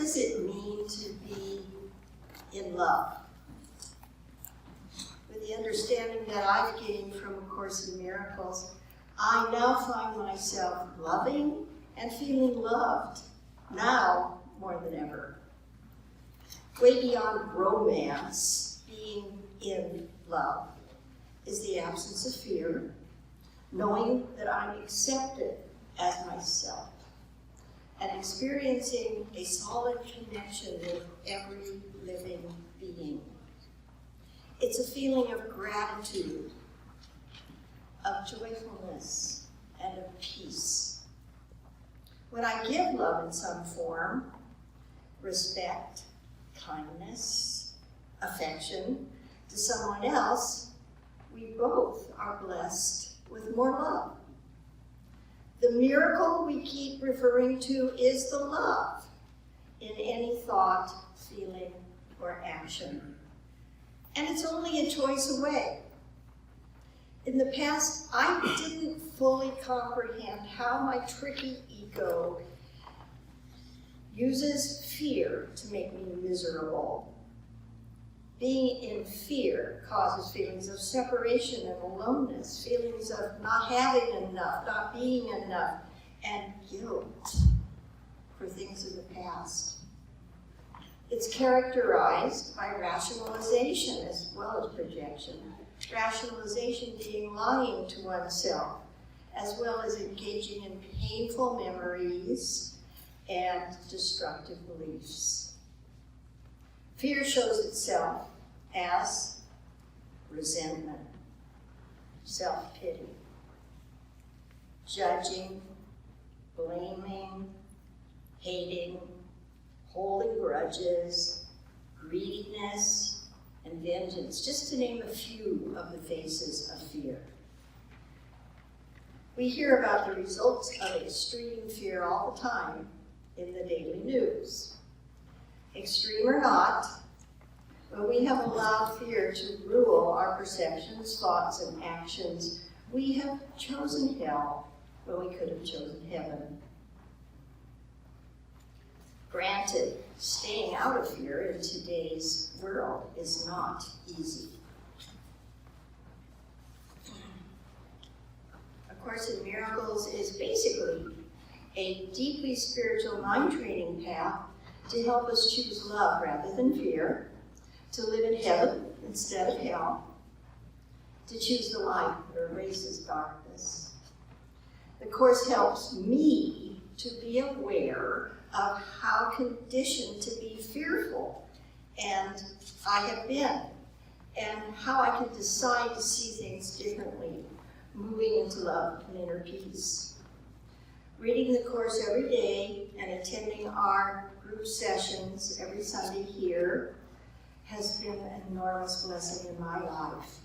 does it mean to be in love? With the understanding that I've gained from A Course in Miracles, I now find myself loving and feeling loved, now more than ever. Way beyond romance, being in love is the absence of fear, knowing that I'm accepted as myself, and experiencing a solid connection with every living being. It's a feeling of gratitude, of joyfulness, and of peace. When I give love in some form, respect, kindness, affection to someone else, we both are blessed with more love. The miracle we keep referring to is the love in any thought, feeling, or action. And it's only a choice away. In the past, I didn't fully comprehend how my tricky ego uses fear to make me miserable. Being in fear causes feelings of separation and aloneness, feelings of not having enough, not being enough, and guilt for things of the past. It's characterized by rationalization as well as projection. Rationalization being lying to oneself, as well as engaging in painful memories and destructive beliefs. Fear shows itself as resentment, self-pity, judging, blaming, hating, holding grudges, greediness, and vengeance, just to name a few of the faces of fear. We hear about the results of extreme fear all the time in the daily news. Extreme or not, when we have allowed fear to rule our perceptions, thoughts, and actions, we have chosen hell when we could have chosen heaven. Granted, staying out of fear in today's world is not easy. A Course in Miracles is basically a deeply spiritual mind training path to help us choose love rather than fear, to live in heaven instead of hell, to choose the light that erases darkness. The Course helps me to be aware of how conditioned to be fearful, and I have been, and how I can decide to see things differently, moving into love and inner peace. Reading the Course every day and attending our group sessions every Sunday here has been an enormous blessing in my life.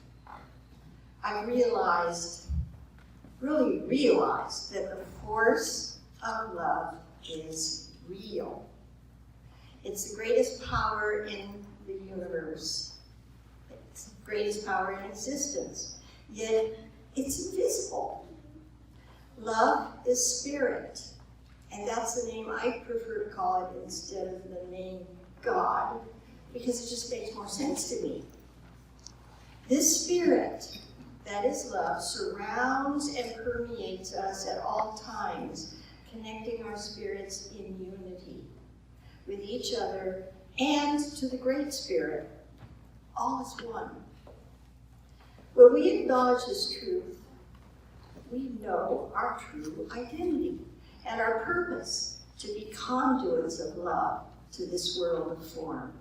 I really realized that the force of love is real. It's the greatest power in the universe. It's the greatest power in existence. Yet it's invisible. Love is spirit, and that's the name I prefer to call it instead of the name God, because it just makes more sense to me. This spirit, that is love, surrounds and permeates us at all times, connecting our spirits in unity with each other and to the Great Spirit. All is one. When we acknowledge this truth, we know our true identity and our purpose to be conduits of love to this world of form.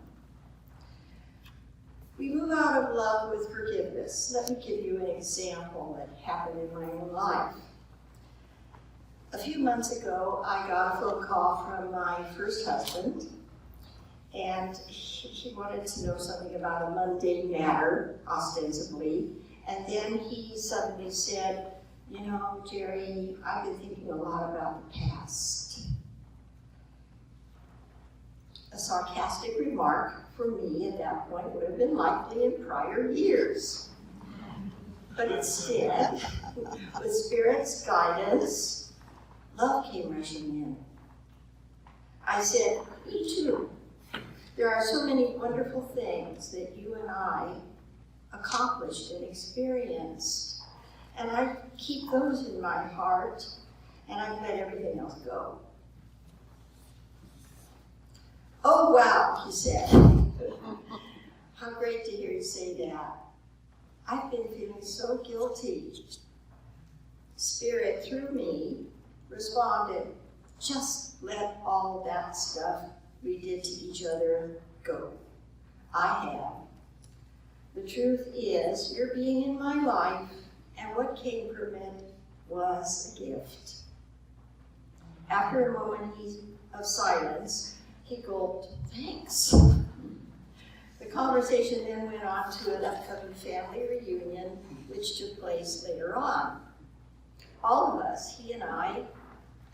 We move out of love with forgiveness. Let me give you an example that happened in my own life. A few months ago, I got a phone call from my first husband, and he wanted to know something about a mundane matter, ostensibly, and then he suddenly said, "You know, Gerry, I've been thinking a lot about the past." A sarcastic remark for me at that point would have been likely in prior years. But instead, with Spirit's guidance, love came rushing in. I said, me too. There are so many wonderful things that you and I accomplished and experienced. And I keep those in my heart, and I let everything else go. Oh, wow, he said. How great to hear you say that. I've been feeling so guilty. Spirit, through me, responded, just let all that stuff we did to each other go. I have. The truth is, your being in my life and what came from it was a gift. After a moment of silence, he gulped, thanks. The conversation then went on to an upcoming family reunion, which took place later on. All of us, he and I,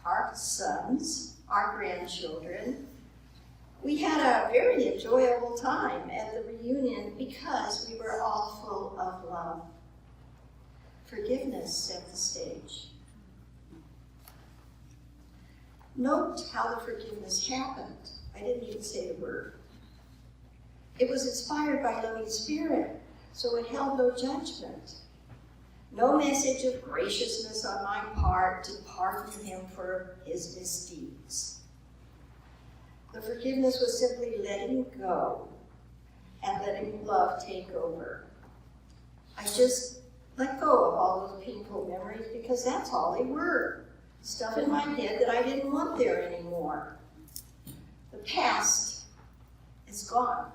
our sons, our grandchildren, we had a very enjoyable time at the reunion because we were all full of love. Forgiveness set the stage. Note how the forgiveness happened. I didn't even say the word. It was inspired by loving spirit, so it held no judgment. No message of graciousness on my part to pardon him for his misdeeds. The forgiveness was simply letting go and letting love take over. I just let go of all those painful memories because that's all they were. Stuff in my head that I didn't want there anymore. The past is gone.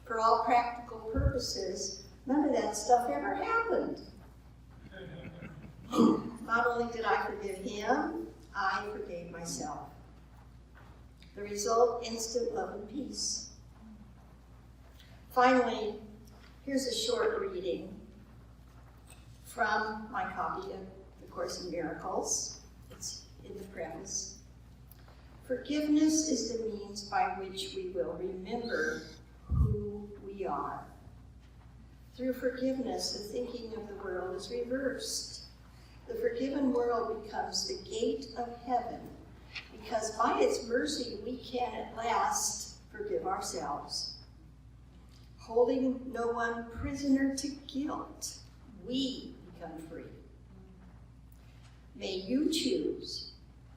For all practical purposes, none of that stuff ever happened. Not only did I forgive him, I forgave myself. The result, instant love and peace. Finally, here's a short reading from my copy of The Course in Miracles. It's in the preface. Forgiveness is the means by which we will remember who we are. Through forgiveness, the thinking of the world is reversed. The forgiven world becomes the gate of heaven, because by its mercy we can at last forgive ourselves. Holding no one prisoner to guilt, we become free. May you choose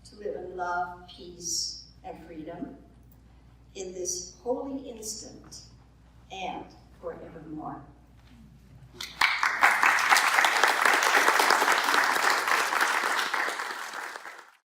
to live in love, peace, and freedom in this holy instant and forevermore.